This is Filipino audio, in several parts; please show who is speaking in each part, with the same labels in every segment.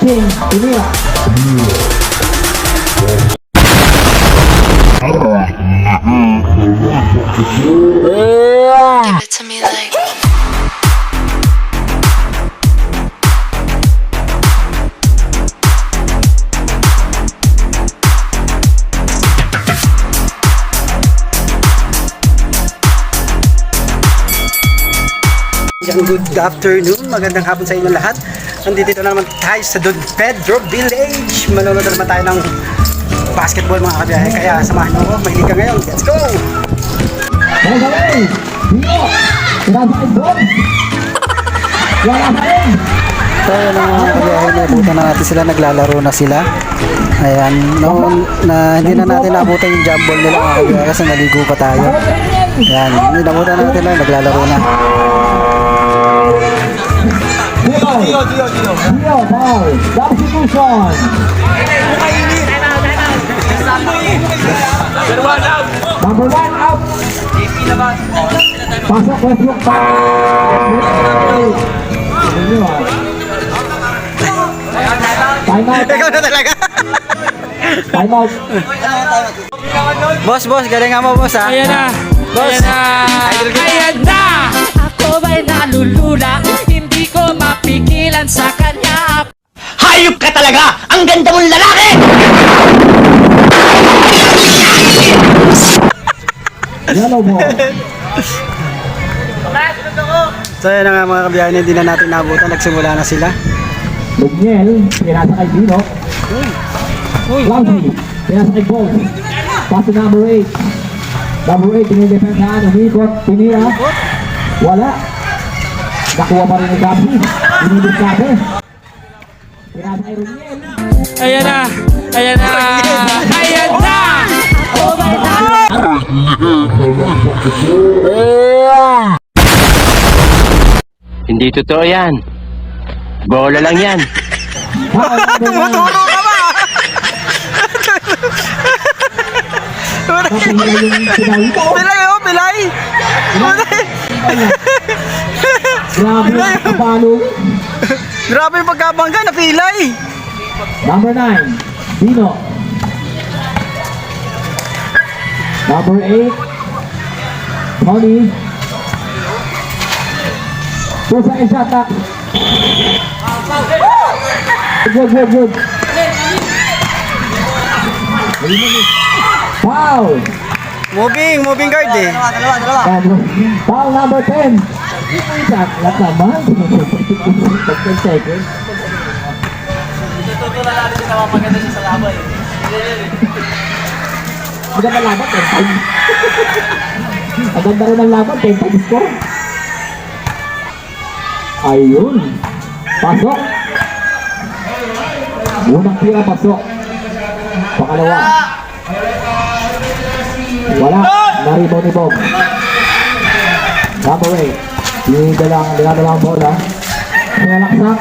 Speaker 1: King, Pinira.
Speaker 2: Give it to me like.
Speaker 3: Good afternoon, magandang hapon sa inyo lahat. Nandito na naman tayo sa Don Pedro Village. Manonood naman tayo ng basketball mga kabiyahe. Kaya samahan nyo ako, may liga ngayon. Let's go! So yun ang mga kabiyahe, nabutan na natin sila, naglalaro na sila. Ayan, noon na hindi na natin nabutan yung jump ball nila mga kabiyahe kasi naligo pa tayo. Ayan, nabutan na natin lang, naglalaro na.
Speaker 1: Dio, foul. Substitution. Number 1 out. Pasok Westbrook pa. Time out.
Speaker 3: Ikaw na talaga.
Speaker 1: Time out.
Speaker 3: Boss, galingan mo boss ha.
Speaker 4: Ayan na!
Speaker 3: Boss.
Speaker 4: Ayan na!
Speaker 3: Idol kita.
Speaker 4: Ayan na! Ako ba'y nalulula? Hindi ko mapigilan sa kanya.
Speaker 5: Hayop ka talaga! Ang ganda mong lalaki!
Speaker 1: Yellow ball.
Speaker 3: So yun na nga mga kabiyahe, hindi na natin nabutan, nagsimula na sila.
Speaker 1: Lugniel, pinasa kay Dino. Cloudy, pinasa kay Bolt. Pass to number 8. Number 8, dinidepensahan, umikot, tinira. Wala. Nakuha pa rin ni Gabi. Dinibig Gabi. Pinasa kay Lugniel.
Speaker 4: Ayan na! Ayan na! Ayan na! Ako ba'y nalulula?
Speaker 5: Hindi totoo yan. Bola lang yan.
Speaker 3: Tumuturo ka ba?
Speaker 1: Kapahila yung sinawi ko.
Speaker 3: Pilay oh, pilay!
Speaker 1: Grabe ang kapalo.
Speaker 3: Grabe yung pagkabangga, napilay!
Speaker 1: Number 9, Dino. Number 8, Tony. 2 seconds shot clock. Good. Foul.
Speaker 3: Moving guard eh.
Speaker 1: Foul number 10. Shot clock naman. 10 seconds. Maganda laban, 10 times. Maganda rin ang laban, 10 times score. Ayun. Pasok. Unang tira, pasok. Pakalawa. Wala. Naribo ni Bob. Number 8. Dinadala ang bola. Sinalaksak.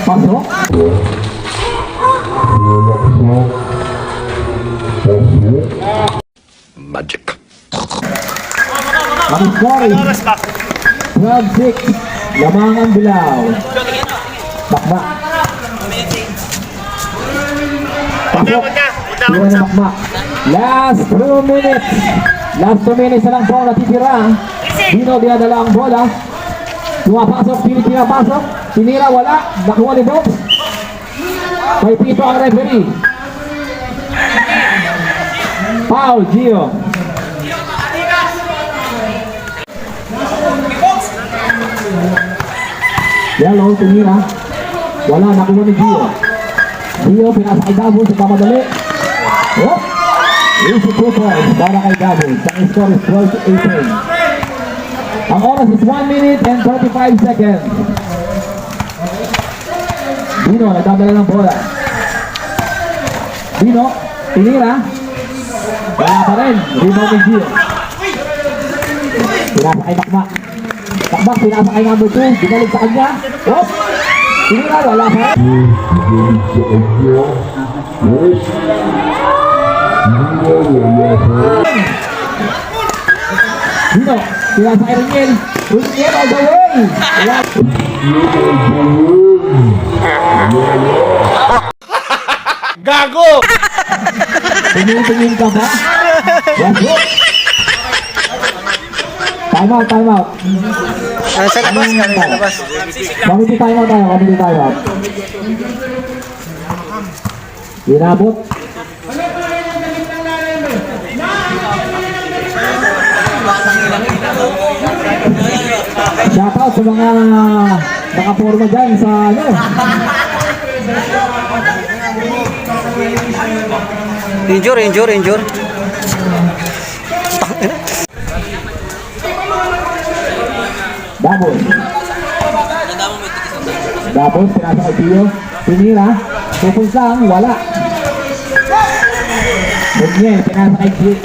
Speaker 1: Pasok.
Speaker 5: Magic.
Speaker 1: Ang score is 12-6. Lamang ang Bilao. Bakbak. Pasok. Iwan na bakbak. Last 2 minutes. Last 2 minutes na lang po natitira. Dino dinadala ang bola. Pumapasok, pinapasok. Tinira, wala. Nakuha ni Bob. May pito ang referee. Foul, Gio. Yellow, tinira. Wala, nakuha ni Gio. Gio, pinasa kay Gabo sa pamadali. Oh! Easy 2 points para kay Gabo. Ang score is 12-18. Ang oras is 1 minute and 35 seconds. Dino, nagdadala ng bola. Dino, tinira. Wala pa rin. Rebound ni Gio. Pinasa kay Bakbak. Bakbak, pinasa kay number 2. Binalik sa kanya. Oh! Tinira, wala pa rin. Dino, pinasa kay Riniel. Riniel all the way. Wala. Tingin ka ba? Westbrook. Time out, time out.
Speaker 3: Sa labas ka rin, sa labas.
Speaker 1: Committee time out tayo, committee time out. Inabot. Shoutout sa mga nakaporma dyan sa ano.
Speaker 3: Injure.
Speaker 1: Double. Double, pinasa kay Pio. Pinira. Pupunsang, wala. Bugniel, pinasa kay Pio.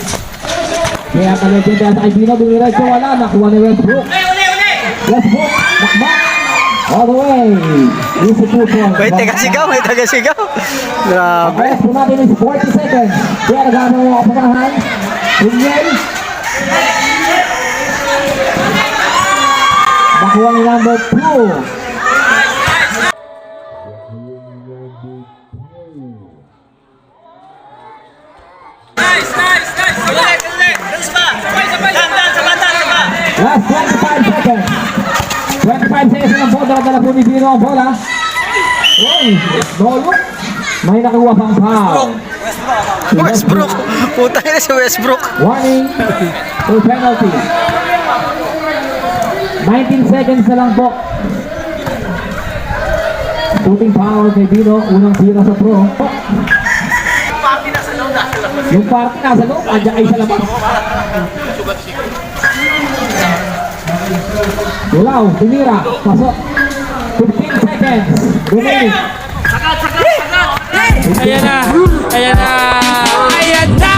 Speaker 1: Kaya pala dyan, pinasa kay Pino. Dumiretso, wala. Nakuha ni Westbrook. Westbrook, nakmak. All the way. Institution.
Speaker 3: May taga-sigaw. Grabe.
Speaker 1: Ang rest po natin is 40 seconds. Kaya nagano mo ang pagkakahan. Bugniel. Nakuha ni number 2. Last 25 seconds. 25 seconds ng bola. Dala po ni Bino ang bola. Uy, Dolo. May nakuha pang foul.
Speaker 3: Westbrook. Puta na si Westbrook.
Speaker 1: Warning or penalty. 19 seconds na lang po. Shooting power kay Bino. Unang tira sa pro. Yung party nasa loob. Adya kayo sa labas. Gulaw, tinira, pasok. 15 seconds. Remaining.
Speaker 4: Ayan na!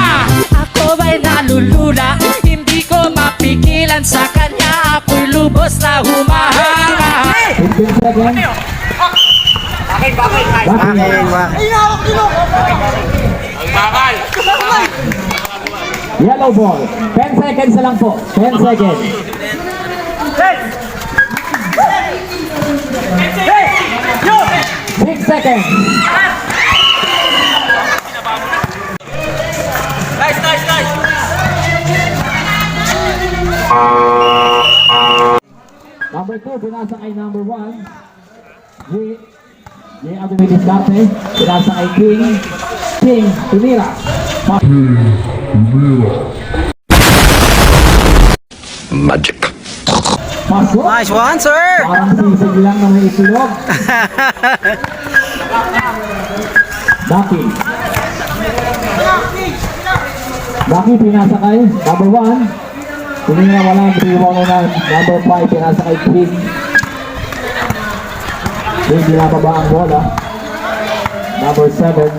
Speaker 4: Ako ba'y nalulula? Hindi ko mapigilan sa kanya. Ako'y lubos na humahanga.
Speaker 1: 15 seconds. Bakit? Yellow ball. 10 seconds na lang po. 10 seconds. 6 seconds. Number 2, binasa kay number 1. J. Adumilis Darte. Binasa kay King. Tumira.
Speaker 2: Magic.
Speaker 1: Pasok.
Speaker 3: Nice one, sir.
Speaker 1: Parang sisig lang na may isilog. Daki pinasa kay number 1. Tumira wala. 3-1 na. Number 5 pinasa kay King. King binababa ang bola. Number 7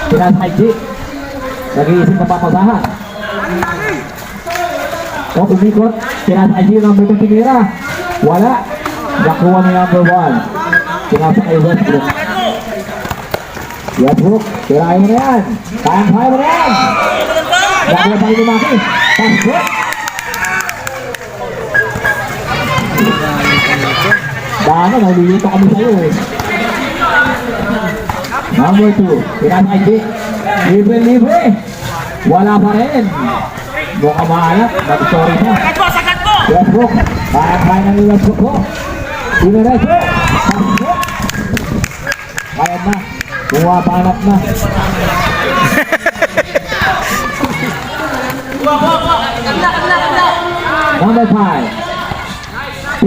Speaker 1: pinasa kay J. Nag-iisip na papasahan. O umikot. Pinasa kay J. Number 2 tinira. Wala. Nakuha ni number 1. Pinasa kay Westbrook. Westbrook, tirahin mo na yan. Kaya mo na yan. Nakuha tayo lumaki. Pasok. Dano, nalilito kami sa'yo eh. Number 2, pinasa kay J. Libre. Wala pa rin. Mukha maalat. Nag-story na. Westbrook. Kaya na ni Westbrook ko. Dinerecho. Pasok. Kaya na. Bumapanap na. Number 5.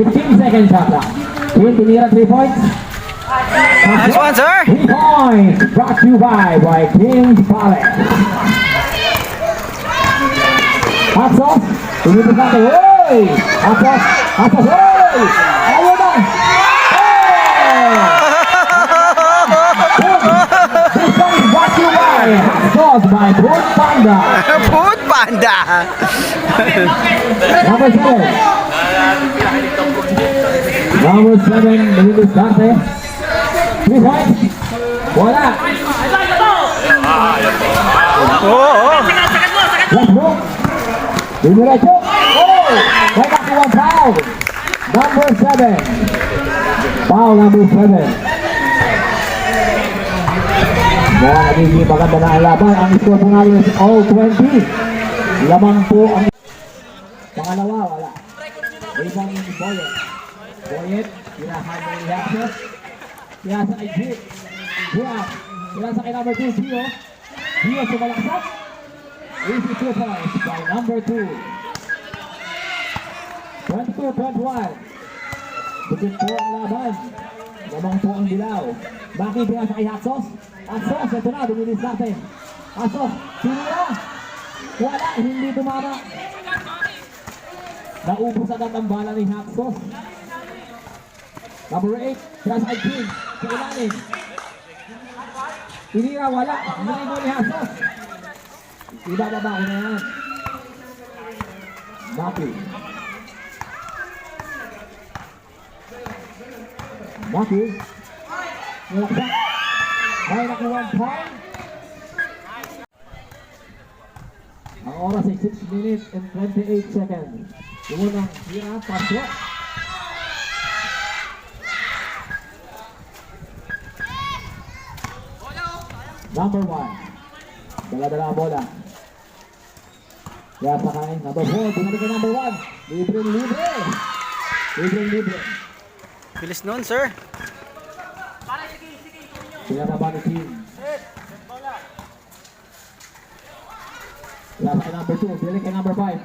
Speaker 1: 15 seconds shot lang. King tinira 3 points.
Speaker 3: Nice one, sir.
Speaker 1: 3 points. Brought to you by King's Palace. Hot sauce. Tumipos natin. Uy! Hot sauce. Uy! Ayaw na! This one is brought to you by Hot sauce by Food Panda.
Speaker 3: Food Panda.
Speaker 1: Number 7. Number 7, Luis Dante. 3 points. Wala. Westbrook. Dinerecho. Oh! May nakuha foul. Number 7. Foul number 7. Mukhang nagiging maganda na ang laban. Ang score po namin is all 20. Lamang po ang pangalawa, wala. Ibang Boyet. Boyet, hinahan ng Yaxos. Pinasa kay Jit. Buak. Pinasa kay number 2, Gio. Gio sumalaksak. Easy 2 points by number 2. 22-21. Bukit po ang laban. Lamang po ang dilaw. Bakit pinasa kay Yaxos? Yaxos, ito na, dumilis natin. Yaxos, sinira. Wala, hindi tumama. Naubos agad ang bala ni Yaxos. Number 8, pinasa kay King. Sa ilalim. Sinira, wala. Hindi mo ni Yaxos. Ibababa ko na yan. Maki. Maki. Nilaksak. May nakuha ang point. Ang oras ay 6 minutes and 28 seconds. Unang hira, pasok. Number 1. Dala-dala ang bola. Kaya sakay. Number 4. Binalik kay number 1. Libre. Libre.
Speaker 3: Bilis nun, sir.
Speaker 1: Pinataba ni Team. Kaya sakay number 2. Binalik kay number 5.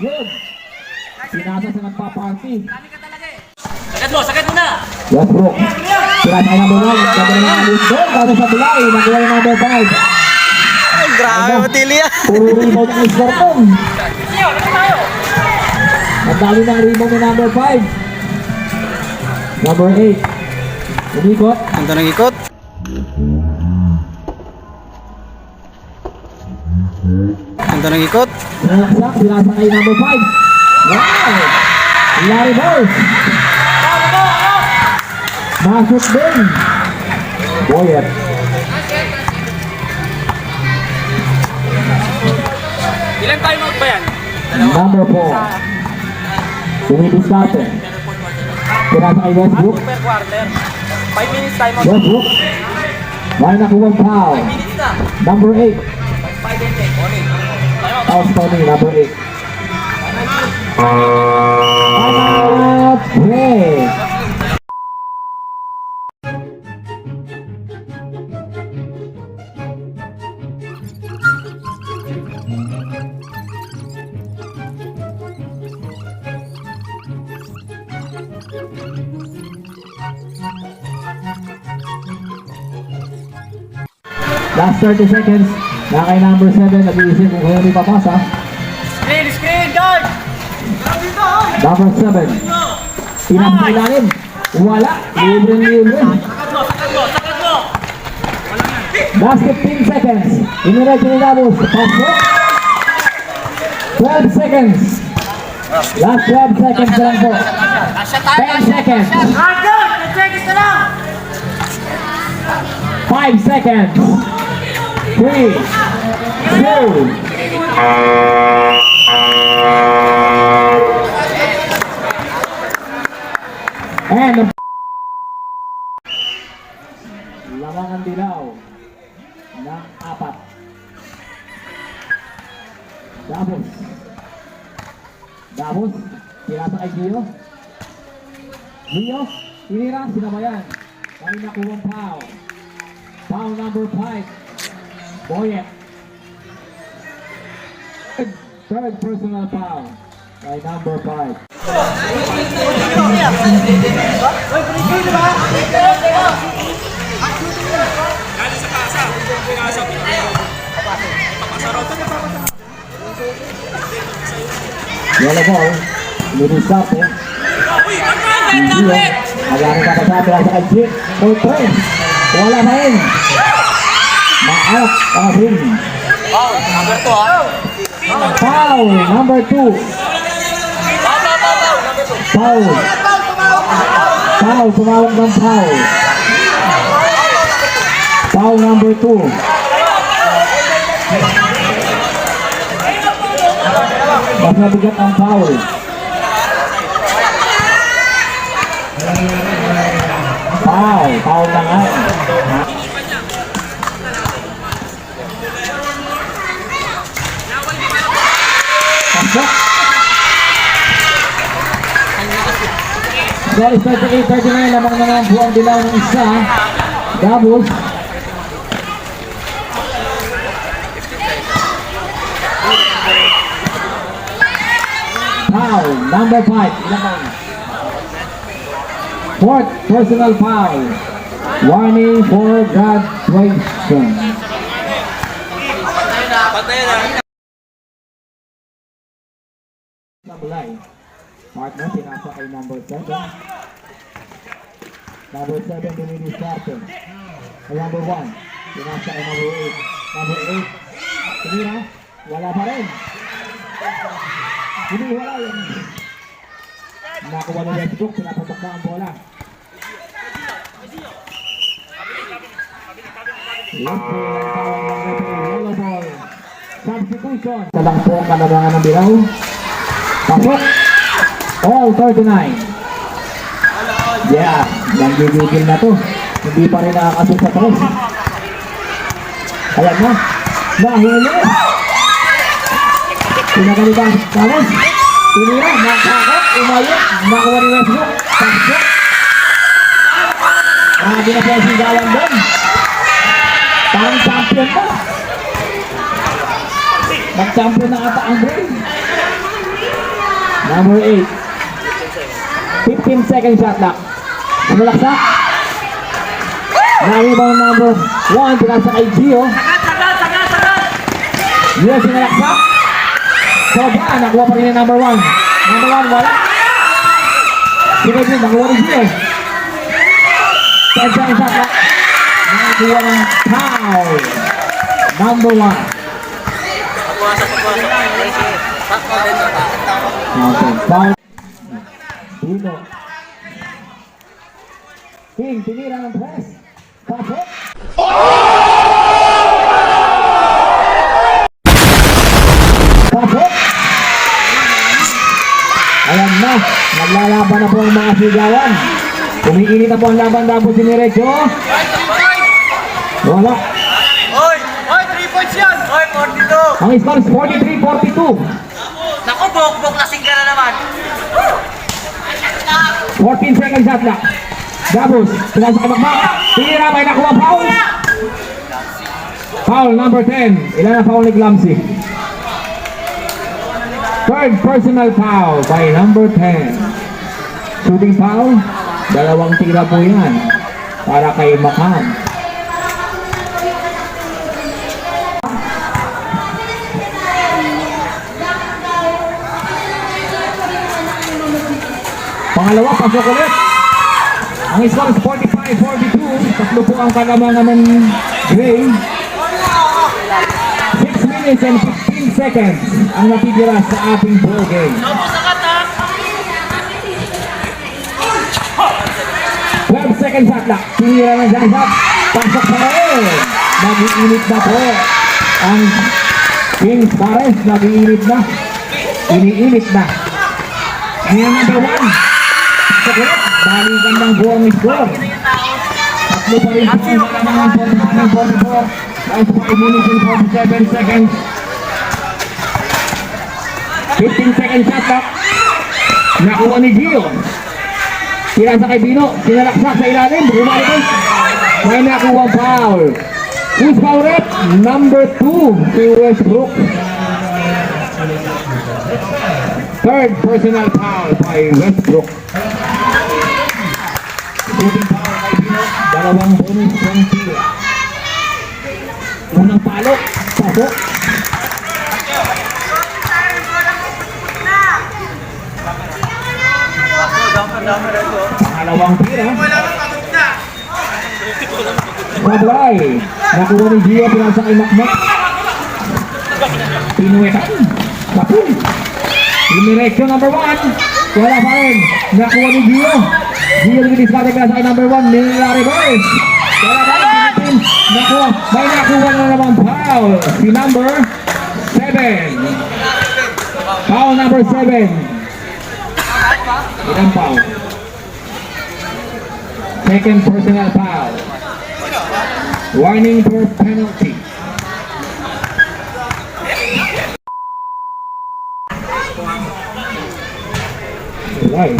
Speaker 1: Yun. Pinasa sa nagpa-party.
Speaker 4: Sakit mo na!
Speaker 1: Westbrook. Pinasa kay number 1. Gagawin na ang doon. Kaya sa bilay. Nakuha yung number 5.
Speaker 3: Ay, grabe, Matilya.
Speaker 1: Puro rebound ang Isberton. Ang dali ng rebound ni number 5. Number 8. Umikot.
Speaker 3: Ganda ng ikot. Ganda ng ikot.
Speaker 1: Pinalaksak. Pinasa kay number 5. Wow! Larry Bird. Masuk din. Boyet.
Speaker 4: Ilan tayo ba yan?
Speaker 1: Number 4. Dumidiskarte. Pinasa kay Westbrook.
Speaker 4: Per quarter. 5 minutes time out.
Speaker 1: Westbrook. May nakuwang foul. Number 8. Outstanding, number 8. Timeout break. Last 30 seconds. Nakay number 7. Nag-iisip kung kaya may papasa.
Speaker 4: Screen, guard!
Speaker 1: Number 7. Pinasa sa ilalim. Wala. Libre. Last 15 seconds. Inirecho ni Davos. Pasok. 12 seconds. Last 12 seconds na lang po. 10 seconds. 5 seconds. 3, 2, and lamang ang dilaw ng 4. Davos, pinasa kay Gio. Tinira, sinabayan. May nakuwang foul. Foul number 5. Boyet. Third personal foul by number 5. Yellow ball. Linisap eh. Magaling ka pasabi lang sa kajit. Open. Wala na yun. Maalak ang ring. Foul number 2. Foul. Tumawag ng foul. Foul number 2. Mas mabigat ang foul. Foul na nga. Pasok. Dari 38-39 lamang na nga buwang dilaw ng isa. Doubles. Foul, number 5. Ilang fourth personal foul. Warning for graduation. Sabulay. Partner, pinasa kay number 7. Number 7, Dominic Sarton. Kay number 1, pinasa kay number 8. Number 8, tumira, wala pa rin. Hindi, wala yun. Nakuha ni Westbrook, pinapatok na ang bola. Yellow ball. Substitution. Talang po ang kalabangan ng Bilao. Pasok. All 39. Yeah, nanggigigil na to. Hindi pa rin nakakasok sa tres. Ayan na. Nahuli. Pinagalitan. Tapos. Tinira. Nakakot. Umayot. Nakuha ni Westbrook. Pasok. Grabe na po ang sigawan doon. Parang champion ba? Mag-champion na ata ang Bray. Number 8. 15-second shot clock. Sumalaksak. Naribang number 1. Pinasa kay Gio. Gio sinalaksak. Sobra. Nakuha pa rin yung number 1. Number 1 wala. Sige din. Nakuha rin Gio. 10-second shot clock. Nakakuha ng foul. Number 1. Okay, foul. Dino. King, tinira ng press. Pasok. Pasok. Ayan na. Naglalaban na po ang mga sigawan. Umiinit na po ang laban dapat si Mirecho. Wala.
Speaker 6: Oy, 3 points yan! Oy, 42!
Speaker 1: Ang score is 43-42.
Speaker 6: Naku, bok-bok lasing ka na naman!
Speaker 1: 14 seconds shot clock. Gabus, pinasa kay Makmak. Tira, may nakuha foul. Foul number 10. Ilan na foul ni Glamsy? Third personal foul by number 10. Shooting foul. Dalawang tira po yan para kay Makam. Pangalawa, pasok ulit. Ang score is 45-42. Tatlo po ang kalamangan ng Gray. 6 minutes and 15 seconds ang natitira sa ating ball game. 12 seconds shot clock. Tinira ng jump shot. Pasok pa rin. Nag-iinit na po ang Kings Pares. Nag-iinit na. Iniinit na. Ngayon number 1. Balikan ng buong score. Tatlo pa rin po ang kalamangan 45-44. Last 5 minutes and 47 seconds. 15 seconds shot clock. Nakuha ni Gio. Pinasa kay Bino. Sinalaksak sa ilalim. Bumalik. May nakuha foul. Who's foul rep? Number 2 si Westbrook. Third personal foul by Westbrook. Shooting foul kay Bino. Dalawang bonus from tira. Unang palo. Pasok. Pangalawang tira. Sablay. Nakuha ni Gio. Pinasa kay Makmak. Pinuwetan. Kapul. Dimireksyon number 1. Wala pa rin. Nakuha ni Gio. Gio nag-discard kay sa number 1. Nilari boys. Wala pa rin. Nakuha. May nakuha na naman foul. Si number 7. Foul number 7. Ilang foul? Second personal foul. Warning for penalty. Right.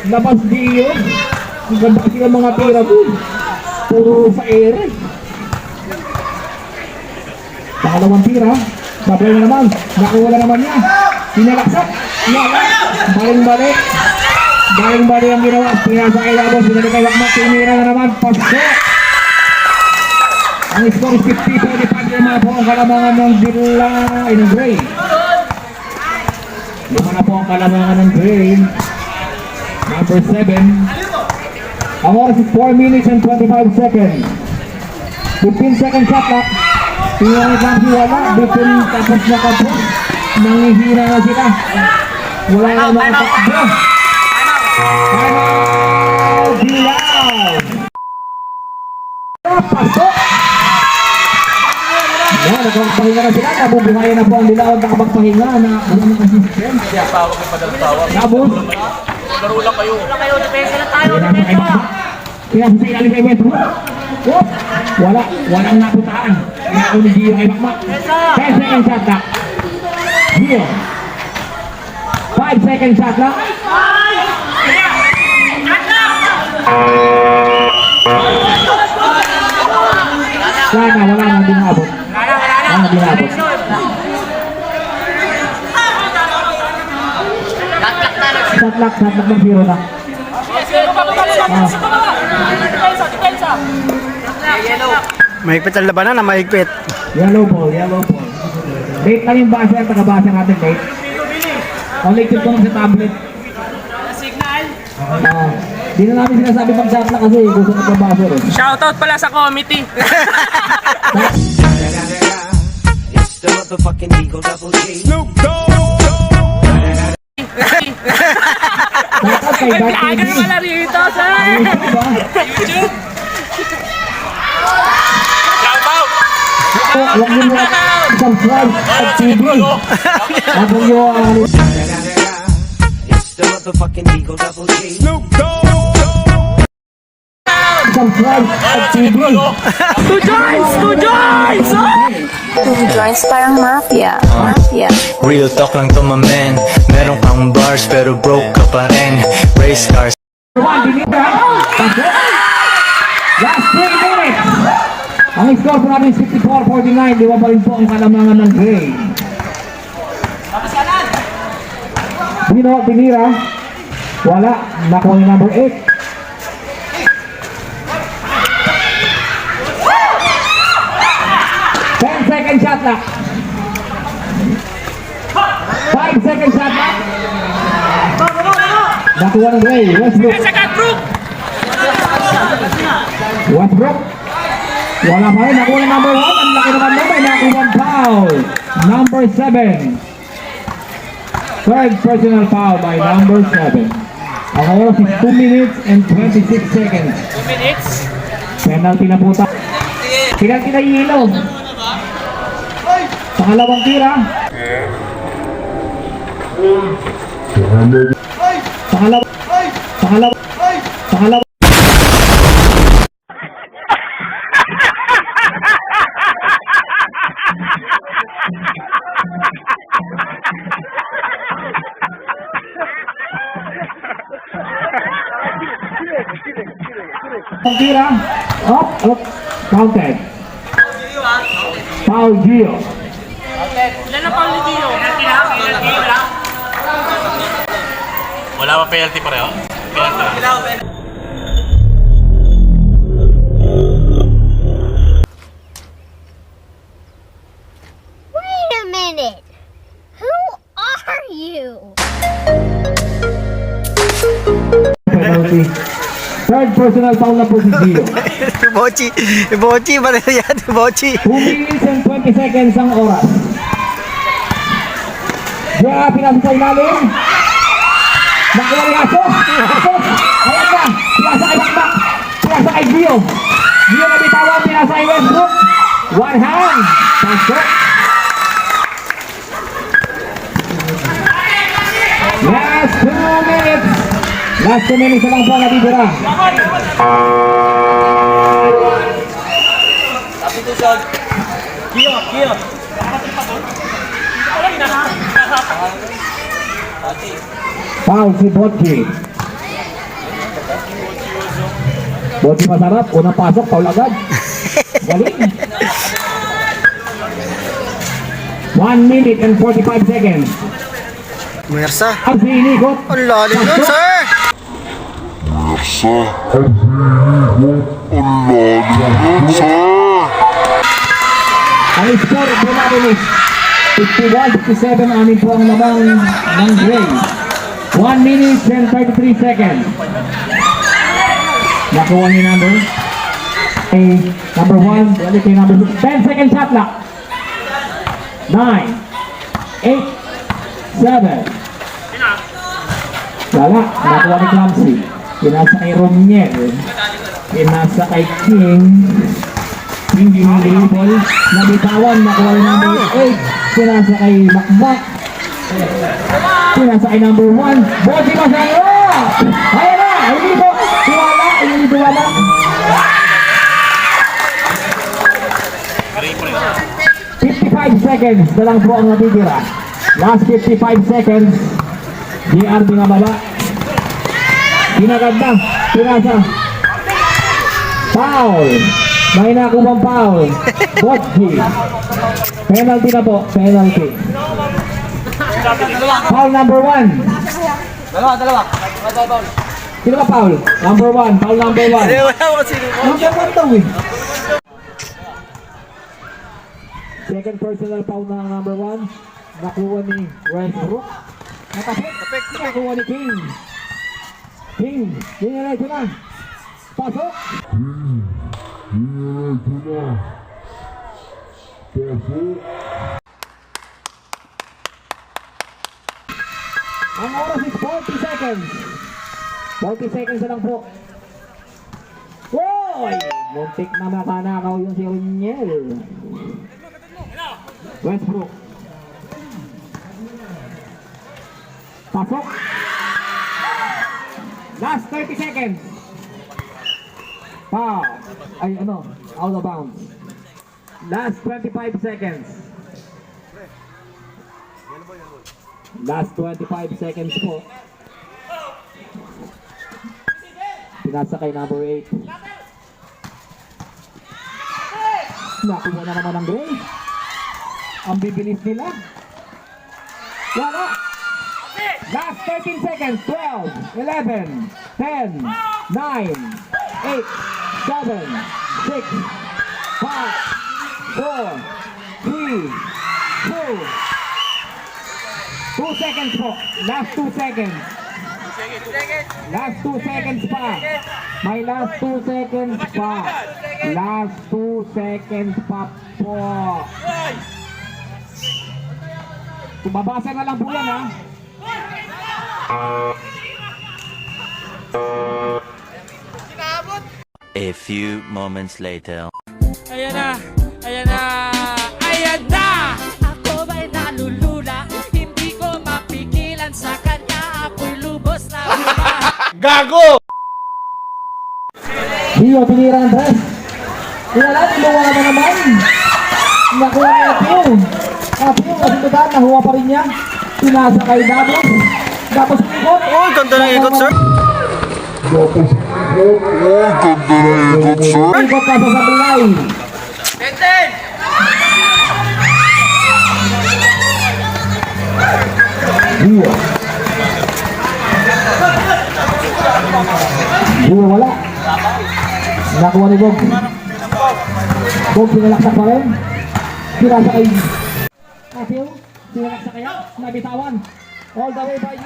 Speaker 1: Labas di yun. Ganda sila mga tira mo. Puro sa ere. Pangalawang tira. Sabay na naman. Nakuha na naman niya. Pinalaksak. Baling-balik. Baling-balik ang ginawa. Pinasa kay Labos. Pinali kay Wakmak. Pinira na naman. Pasko. Ang score is 50-45 naman po ang kalamangan ng Dila. Ay, ng Gray. Lima na po ang kalamangan ng Gray. Number 7. Ang oras is 4 minutes and 25 seconds. 15 seconds shot clock. Tingnan lang si Wala. Bitin tapos na kapos. Nangihina na sila. Wala na mga takbo. Final Dilaw. Pasok. Yan, nakapagpahinga na sila. Nabubuhayan na po ang Dilaw. Nakapagpahinga na walang assistant. Tapos.
Speaker 6: Laro lang kayo. Depensa lang tayo.
Speaker 1: Kaya sa ilalim kay Metro. Whoop! Walang naputaan. Kaya ni Gio kay Bakmak. 10 second shot na. Gio. 5 second shot na. Wala na, di nabot. Wala di nabot. Shot lock ng zero na.
Speaker 3: Mahigpit ang labanan na mahigpit.
Speaker 1: Yellow ball. Late lang yung base, taga-base natin late. Collected ko lang sa tablet.
Speaker 6: Signal.
Speaker 1: Di na namin sinasabi pang shot na kasi gusto ko taga-base rin.
Speaker 6: Shoutout pala sa committee.
Speaker 1: Dapat kay Dark
Speaker 6: Aga
Speaker 1: TV.
Speaker 6: wala rito sa YouTube. Shoutout.
Speaker 1: Huwag niyo muna subscribe at TV. Habang nyo subscribe at TV.
Speaker 6: Two joints!
Speaker 7: Two joints parang mafia.
Speaker 8: Real talk lang to my man. Meron kang bars pero broke ka pa rin. Race cars.
Speaker 1: Dinira. Last 3 minutes. Ang score po natin 54-49. Di ba pa rin po ang kalamangan ng Gray. Dinira. Wala. Nakuha yung number 8. 10 second shot lock. 5 second shot lock. Nakuha ng Gray. Westbrook. Wala pa rin. Nakuha ng number 1. Ang laki naman naman. Nakuha ng foul. Number 7. Third personal foul by number 7. Ang oras is 2 minutes and 26 seconds.
Speaker 6: 2 minutes.
Speaker 1: Penalty na po tayo. Penalty na yellow. Pangalawang tira. Pangalawa. Ang tira. Up. Counted. Foul Gio.
Speaker 6: Ilan na pang Lidio?
Speaker 5: Wala pa penalty pareho? Penalty.
Speaker 9: Wait a minute. Who are you?
Speaker 1: Penalty. Third personal foul na po si Gio.
Speaker 3: Bochi ba na yan? Bochi.
Speaker 1: 2 minutes and 20 seconds ang oras. Diya, pinasa sa ilalim. Nakuha ni Aso. Ayan na. Pinasa kay Bakmak. Pinasa kay Gio. Gio na bitawan. Pinasa kay Westbrook. One hand. Pasok. Last 2 minutes. Last 2 minutes na lang po ang natitira. Foul si Botchi. Botchi masarap. Unang pasok, foul agad. Galing. 1 minute and 45 seconds.
Speaker 3: Mersa.
Speaker 1: Ang sinikot.
Speaker 3: Ang lalim nun, sir.
Speaker 1: Ang score po natin is 51-57. Amin po ang lamang ng Gray. 1 minute and 33 seconds. Nakuha ni number number 1. Balik kay number 2. 10 seconds shot clock. 9 8 7. Wala. Nakuha ni Clamsy. Pinasa kay Roniel. Pinasa kay King. Hindi mo dribble. Nabitawan. Nakuha ni number 8. Pinasa kay Makmak. Pinasa kay number 1. Bossy Masaro! Ayan na! Hindi po. Tiwala. Hindi tiwala. Seconds na lang po ang natitira. Last 55 seconds. JR binababa. Pinagad na. Pinasa. Foul. May nakumang foul. Botchi. Penalty na po. Penalty. Foul number 1.
Speaker 6: Dalawa.
Speaker 1: Sino ba foul? Number 1. Foul number 1.
Speaker 6: Wala ko kasi.
Speaker 1: Number 1 daw eh. Second personal foul na number 1. Nakuha ni Westbrook. Nakapit. Nakuha ni King. King. Diniretso na. Pasok. Ang oras is 40 seconds. 40 seconds na lang po. Hoy! Muntik na makanakaw yung si Roniel. Westbrook. Pasok. Last 30 seconds. Foul. Ay ano, out of bounds. Last 25 seconds. Last 25 seconds po. Pinasa kay number 8. Nakuha na naman ang Gray. Ang bibilis nila. Wala. Last 13 seconds. 12, 11, 10, 9, 8, 7, 6, 5, 4, 3, 2, 2 seconds po. Last 2 seconds. Last 2 seconds pa. May last 2 seconds pa. Last 2 seconds pa po. Tumabasa na lang po yan ha.
Speaker 8: A few moments later.
Speaker 4: Ayan na! Ayan na! Ayan na! Ako ba'y nalulula? Hindi ko mapigilan sa kanya. Ako'y lubos na
Speaker 6: Gago!
Speaker 1: Dio, tinira ang dress. Wala, tinuwa na naman. Nakuha niya Dio. Dio, kasundutan, nahuwa pa rin niya. Pinasa kay Dabos. Tapos ikot.
Speaker 3: Oh, ganda ng ikot, sir.
Speaker 1: Ikot ka sa sablay.
Speaker 6: Tenten!
Speaker 1: Dio. Dio, wala. Nakuha ni Bob. Bob, pinalaksak pa rin. Pinasa kay Dio. Pinalaksak kaya. Nabitawan. All the way by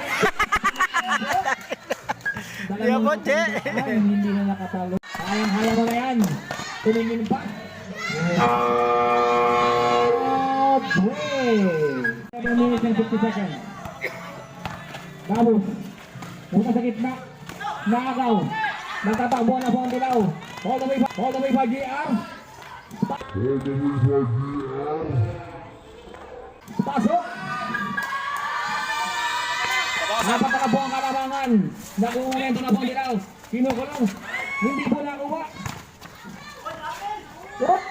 Speaker 3: Yeah, Boche.
Speaker 1: Hindi na nakatalo. Kayang-kaya mo na yan. Tumingin pa. Break. 7 minutes and 50 seconds. Dabos. Punta sa gitna. Nakagaw. Nagtatakbo na po ang dilaw. All the way by GR. Pasok. Napatakbo ang kalabangan. naman. Nakumomento na po nila. Kinukulong. Hindi po nakuha. Oh!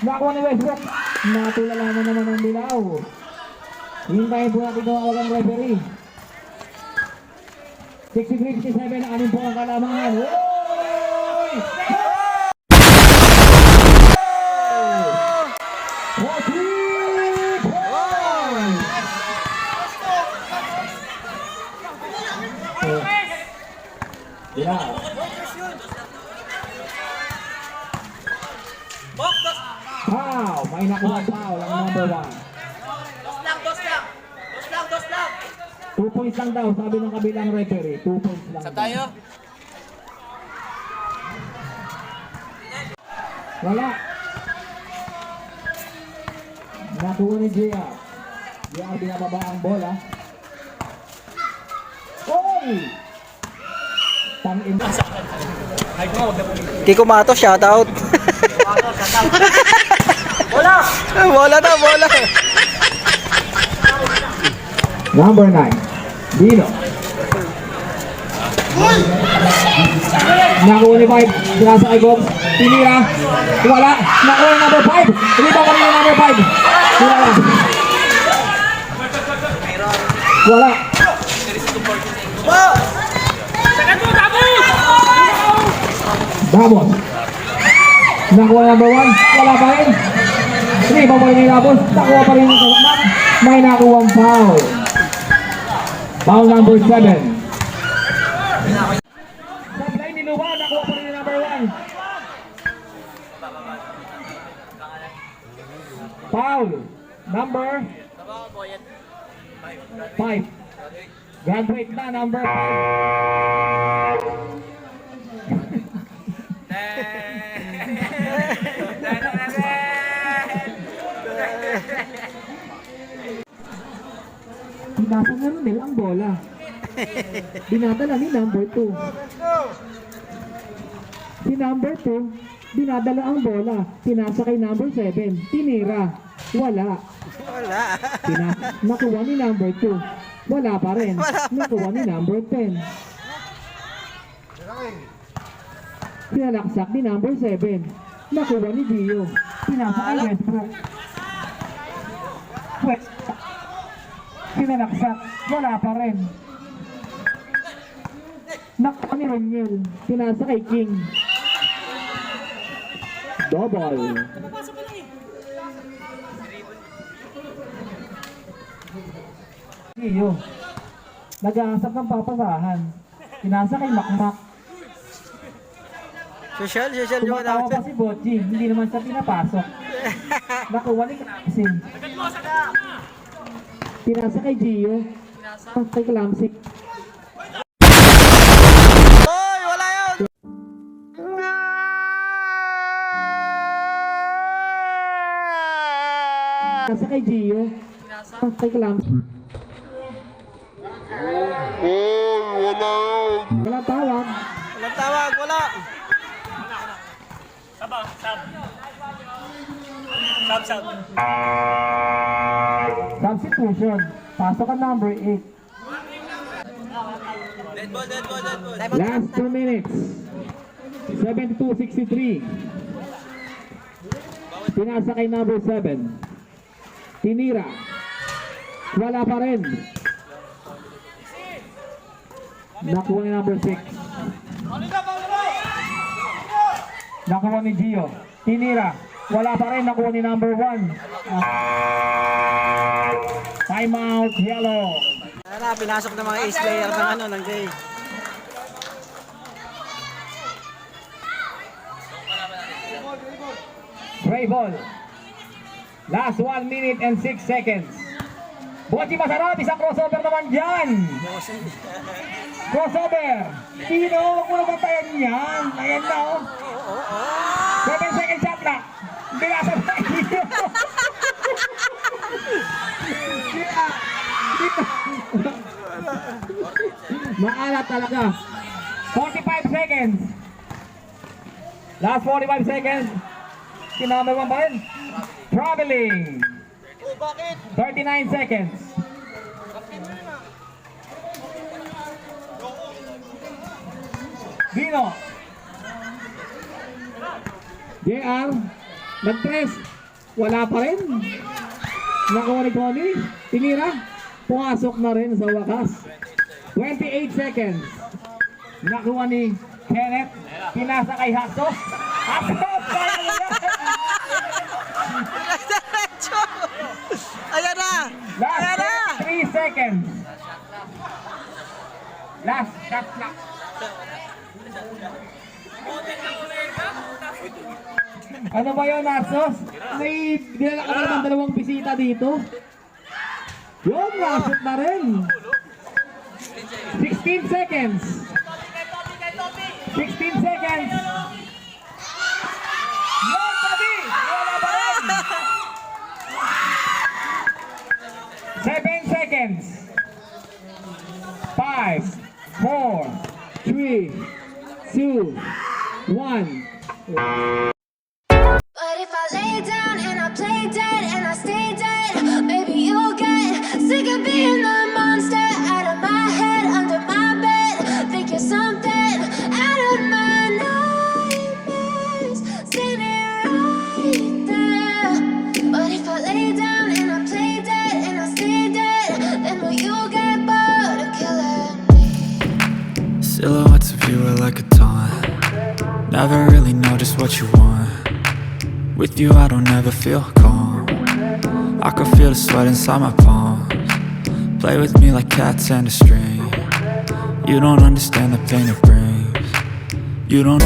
Speaker 1: Nakuha ni Westbrook. Natulalaman naman ng Dilaw. Hintayin po natin tumawag ang referee. 63-57 ang anin po ang kalamangan. Oy! For 3 points! Dilaw. Wow! May nakuha foul ang number 1. 2 points lang daw, sabi ng kabilang referee. 2 points lang. Saan tayo? Wala. Nakuha ni JR. JR binababa ang bola. Oy! Tangin.
Speaker 3: Kiko Mato, shoutout. Bola! Bola na, bola!
Speaker 1: Number 9. Dino. Nakuha ni 5. Sinasa kay Gomes. Tinira. Wala. Nakuha ni number 5. Rebound pa rin yung number 5. Wala. Wala. Damos. Nakuha number 1. Wala pa rin. Rebound pa rin ni Damos. Nakuha pa rin yung kalakman. May nakuha ang foul. Foul number 7. Supply ni Luwa, nakuha pa rin yung number 1. Foul number 5. Graduate na number 5. Pinasa nga nila ang bola. Dinadala ni number 2. Si number 2, dinadala ang bola. Pinasa kay number 7. Tinira. Wala.
Speaker 3: Wala.
Speaker 1: Nakuha ni number 2. Wala pa rin. Nakuha ni number 10. Pinalaksak ni number 7. Nakuha ni Gio. Pinasa kay Westbrook. Pinalaksak. Wala pa rin. Nakuha ni Roniel. Pinasa kay King. Double. Gio. Nag-aasap ng papasahan. Pinasa kay Makmak.
Speaker 3: Social yung
Speaker 1: Tumatawa pa si Botji. Hindi naman siya pinapasok. Nakuha ni Clamsy. Pinasa kay Gio. Kay Clamsy.
Speaker 3: Oy, wala yun!
Speaker 1: Pinasa kay Gio. Kay Clamsy. Walang tawag.
Speaker 3: Walang tawag, wala!
Speaker 1: Substitution. Pasok ang number 8. Last 2 minutes. 72-63. Pinasa kay number 7. Tinira. Wala pa rin. Nakuha ni number 6. Nakuha ni Gio. Tinira. Wala pa rin. Nakuha ni number 1. Time out. Yellow.
Speaker 3: Ano, pinasok ng mga ace player ng Jay.
Speaker 1: Gray ball. Last 1 minute and 6 seconds. Botji masarap. Isang crossover naman dyan. Crossover. Dino, huwag mo na bantayan yan. Ayan na, oh. 7 seconds shot na. Binasa pa Dino. Maalat talaga. 45 seconds. Last 45 seconds. Kinamay mo ba rin? Traveling. 39 seconds. Dino. JR. Nag-press. Wala pa rin. Nakuha ni Tony. Tinira. Pumasok na rin sa wakas. 28 seconds. Nakuha ni Kenneth. Pinasa kay Hasos. Hasos!
Speaker 3: Ayan na!
Speaker 1: Last 3 seconds. Last shot clock. Ano ba yun, Hasos? May dinala ka naman dalawang bisita dito. Yun, nasot na rin. 16 seconds. 16 seconds. Yun, tabi! Wala ba rin? 7 seconds. 5, 4, 3, 2, 1.
Speaker 9: But if I lay down and I play dead and I stay dead, maybe you'll get sick of being the monster out of my head, under my bed. Think you're something out of my nightmares, standing right there. But if I lay down and I play dead and I stay dead, then will you get bored of killing me?
Speaker 8: Silhouettes of you are like a taunt. Never really know just what you want. With you I don't ever feel calm. I can feel the sweat inside my palms. Play with me like cats and a string. You don't understand the pain it brings. You don't